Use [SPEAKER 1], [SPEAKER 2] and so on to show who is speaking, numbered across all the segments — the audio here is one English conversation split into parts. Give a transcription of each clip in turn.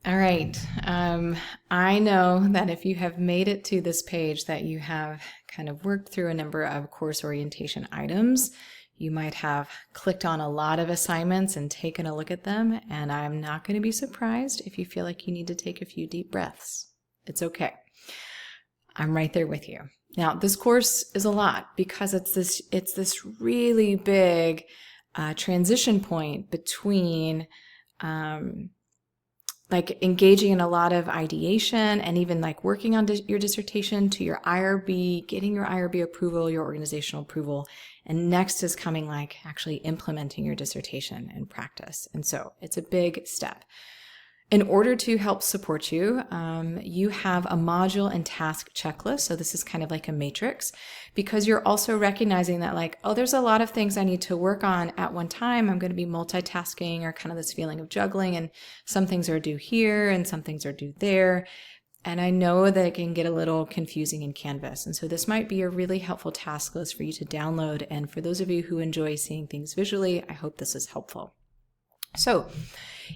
[SPEAKER 1] All right. I know that if you have made it to this page that you have kind of worked through a number of course orientation items. You might have clicked on a lot of assignments and taken a look at them, and I'm not going to be surprised if you feel like you need to take a few deep breaths. It's okay. I'm right there with you. Now, this course is a lot because it's this really big transition point between like engaging in a lot of ideation and even like working on your dissertation to your IRB, getting your IRB approval, your organizational approval. And next is coming like actually implementing your dissertation in practice. And so it's a big step. In order to help support you, you have a module and task checklist. So this is kind of like a matrix because you're also recognizing that like, oh, there's a lot of things I need to work on at one time. I'm going to be multitasking or kind of this feeling of juggling, and some things are due here and some things are due there. And I know that it can get a little confusing in Canvas. And so this might be a really helpful task list for you to download. And for those of you who enjoy seeing things visually, I hope this is helpful. So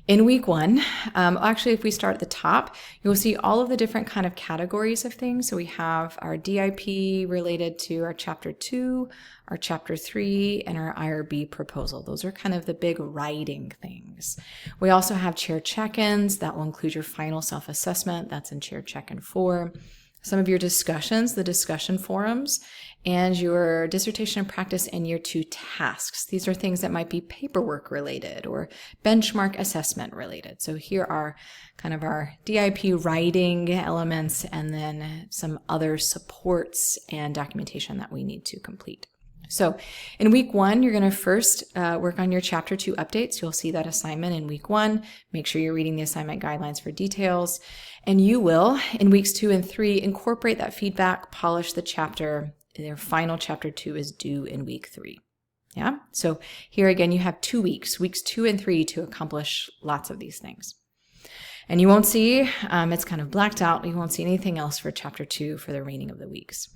[SPEAKER 1] in week one, actually, if we start at the top, you'll see all of the different kind of categories of things. So we have our DIP related to our chapter 2, our chapter 3, and our IRB proposal. Those are kind of the big writing things. We also have chair check-ins. That will include your final self-assessment. That's in chair check-in 4. Some of your discussions, the discussion forums, and your dissertation and practice and year 2 tasks. These are things that might be paperwork related or benchmark assessment related. So here are kind of our DIP writing elements and then some other supports and documentation that we need to complete. So in week 1, you're going to first work on your chapter 2 updates. You'll see that assignment in week 1. Make sure you're reading the assignment guidelines for details. And you will, in weeks 2 and 3, incorporate that feedback, polish the chapter. Their final chapter 2 is due in week 3. Yeah. So here again, you have 2 weeks, weeks 2 and 3, to accomplish lots of these things. And you won't see, it's kind of blacked out. You won't see anything else for chapter 2 for the remaining of the weeks.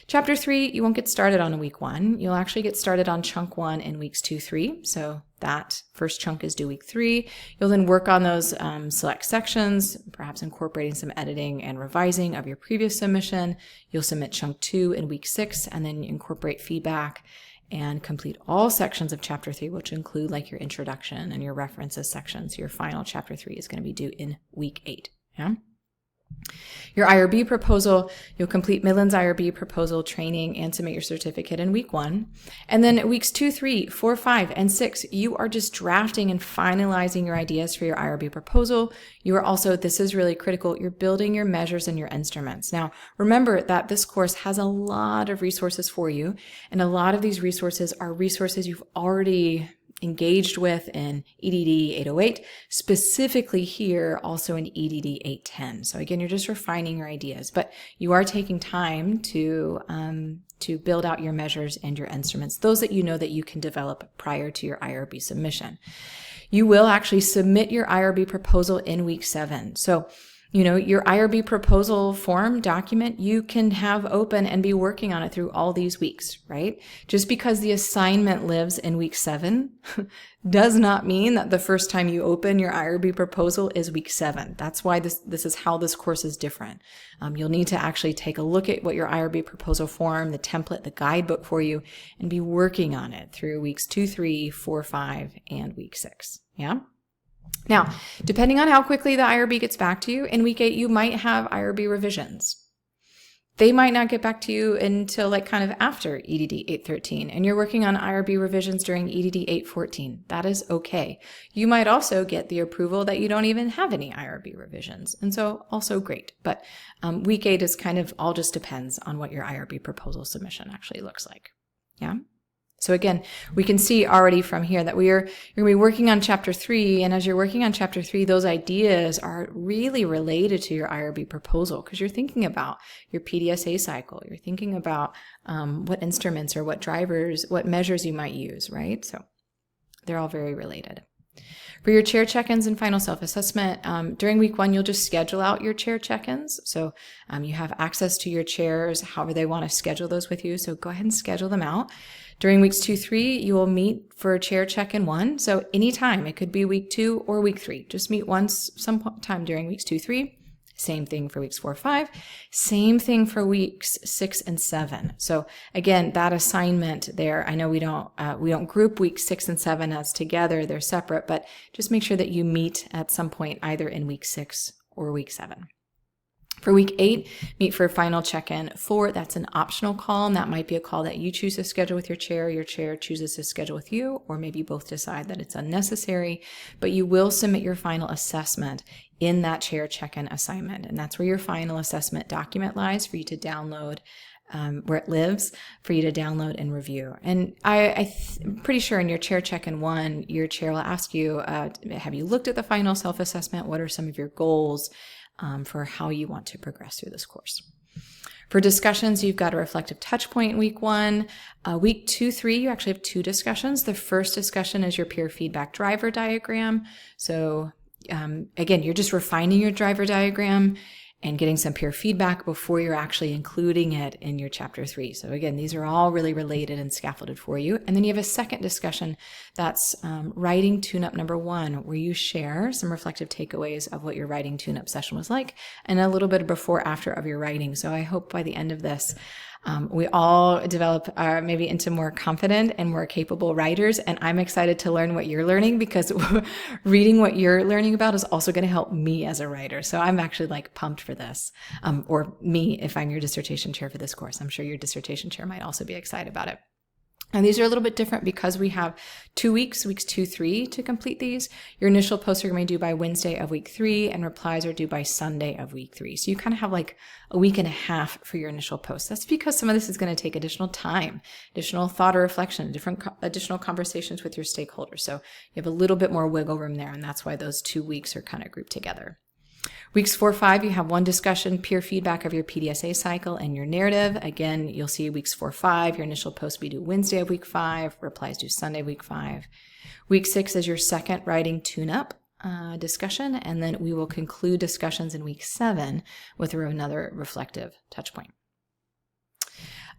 [SPEAKER 1] Chapter 3, you won't get started on in week 1. You'll actually get started on chunk 1 in weeks 2, 3. So that first chunk is due week 3. You'll then work on those select sections, perhaps incorporating some editing and revising of your previous submission. You'll submit chunk 2 in week 6 and then incorporate feedback and complete all sections of chapter 3, which include like your introduction and your references sections. Your final chapter 3 is going to be due in week 8. Yeah. Your IRB proposal, you'll complete Midland's IRB proposal training and submit your certificate in week 1. And then weeks 2, 3, 4, 5, and 6, you are just drafting and finalizing your ideas for your IRB proposal. You are also, this is really critical, you're building your measures and your instruments. Now, remember that this course has a lot of resources for you, and a lot of these resources are resources you've already engaged with in EDD 808, specifically here also in EDD 810. So again, you're just refining your ideas, but you are taking time to build out your measures and your instruments, those that you know that you can develop prior to your IRB submission. You will actually submit your IRB proposal in week 7. So your IRB proposal form document, you can have open and be working on it through all these weeks, right? Just because the assignment lives in week 7 does not mean that the first time you open your IRB proposal is week 7. That's why this is how this course is different. You'll need to actually take a look at what your IRB proposal form, the template, the guidebook for you, and be working on it through weeks 2, 3, 4, 5, and week 6. Yeah? Now, depending on how quickly the IRB gets back to you, in week 8, you might have IRB revisions. They might not get back to you until like kind of after EDD 813, and you're working on IRB revisions during EDD 814. That is okay. You might also get the approval that you don't even have any IRB revisions, and so also great. But week 8 is kind of all just depends on what your IRB proposal submission actually looks like. Yeah? So again, we can see already from here that you're going to be working on chapter 3, and as you're working on chapter 3, those ideas are really related to your IRB proposal because you're thinking about your PDSA cycle. You're thinking about what instruments or what drivers, what measures you might use, right? So they're all very related. For your chair check-ins and final self-assessment, during week 1, you'll just schedule out your chair check-ins. So you have access to your chairs, however they want to schedule those with you. So go ahead and schedule them out. During weeks 2, 3, you will meet for a chair check-in 1. So anytime, it could be week 2 or week 3. Just meet once sometime during weeks 2, 3. Same thing for weeks 4, 5. Same thing for weeks 6 and 7. So again, that assignment there, I know we don't group weeks 6 and 7 as together, they're separate, but just make sure that you meet at some point either in week 6 or week 7. For week 8, meet for a final check-in. 4, that's an optional call, and that might be a call that you choose to schedule with your chair chooses to schedule with you, or maybe both decide that it's unnecessary, but you will submit your final assessment in that chair check-in assignment, and that's where your final assessment document lies for you to download, where it lives, for you to download and review. And I'm pretty sure in your chair check-in 1, your chair will ask you, have you looked at the final self-assessment? What are some of your goals for how you want to progress through this course? For discussions, you've got a reflective touch point in week 1. Week 2, 3, you actually have 2 discussions. The first discussion is your peer feedback driver diagram. So again, you're just refining your driver diagram and getting some peer feedback before you're actually including it in your chapter 3. So again, these are all really related and scaffolded for you. And then you have a second discussion that's writing tune-up number 1, where you share some reflective takeaways of what your writing tune-up session was like and a little bit of before after of your writing. So I hope by the end of this, we all develop maybe into more confident and more capable writers. And I'm excited to learn what you're learning, because reading what you're learning about is also going to help me as a writer. So I'm actually like pumped for this, or me, if I'm your dissertation chair for this course. I'm sure your dissertation chair might also be excited about it. And these are a little bit different because we have 2 weeks, weeks 2, 3 to complete these. Your initial posts are going to be due by Wednesday of week 3, and replies are due by Sunday of week 3. So you kind of have like a week and a half for your initial posts. That's because some of this is going to take additional time, additional thought or reflection, additional conversations with your stakeholders. So you have a little bit more wiggle room there, and that's why those 2 weeks are kind of grouped together. Weeks 4, 5, you have 1 discussion, peer feedback of your PDSA cycle and your narrative. Again, you'll see weeks 4, 5, your initial post will be due Wednesday of week 5, replies due Sunday of week 5. Week 6 is your second writing tune-up discussion, and then we will conclude discussions in week 7 with another reflective touch point.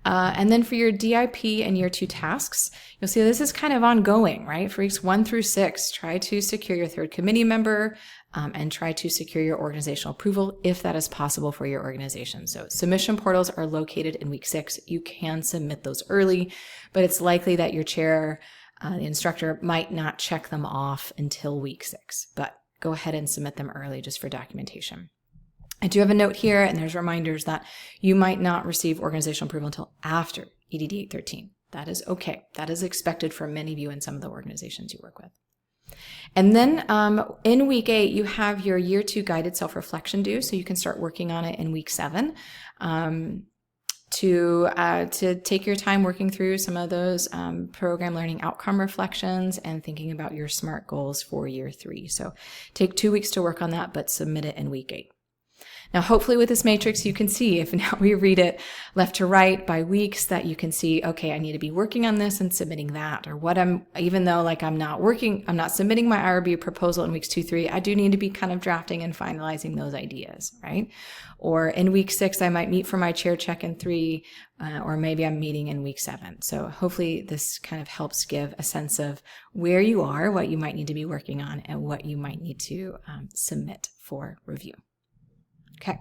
[SPEAKER 1] And then for your DIP and year 2 tasks, you'll see this is kind of ongoing, right? For weeks 1 through 6, try to secure your 3rd committee member and try to secure your organizational approval if that is possible for your organization. So submission portals are located in week 6. You can submit those early, but it's likely that your chair, the instructor, might not check them off until week 6, but go ahead and submit them early just for documentation. I do have a note here, and there's reminders that you might not receive organizational approval until after EDD 813. That is okay. That is expected for many of you in some of the organizations you work with. And then in week 8, you have your year 2 guided self-reflection due, so you can start working on it in week 7 to take your time working through some of those program learning outcome reflections and thinking about your SMART goals for year 3. So take 2 weeks to work on that, but submit it in week 8. Now, hopefully with this matrix, you can see, if now we read it left to right by weeks, that you can see, okay, I need to be working on this and submitting that, or even though like I'm not submitting my IRB proposal in weeks 2, 3, I do need to be kind of drafting and finalizing those ideas, right? Or in week 6, I might meet for my chair check in 3, or maybe I'm meeting in week 7. So hopefully this kind of helps give a sense of where you are, what you might need to be working on, and what you might need to submit for review. Okay.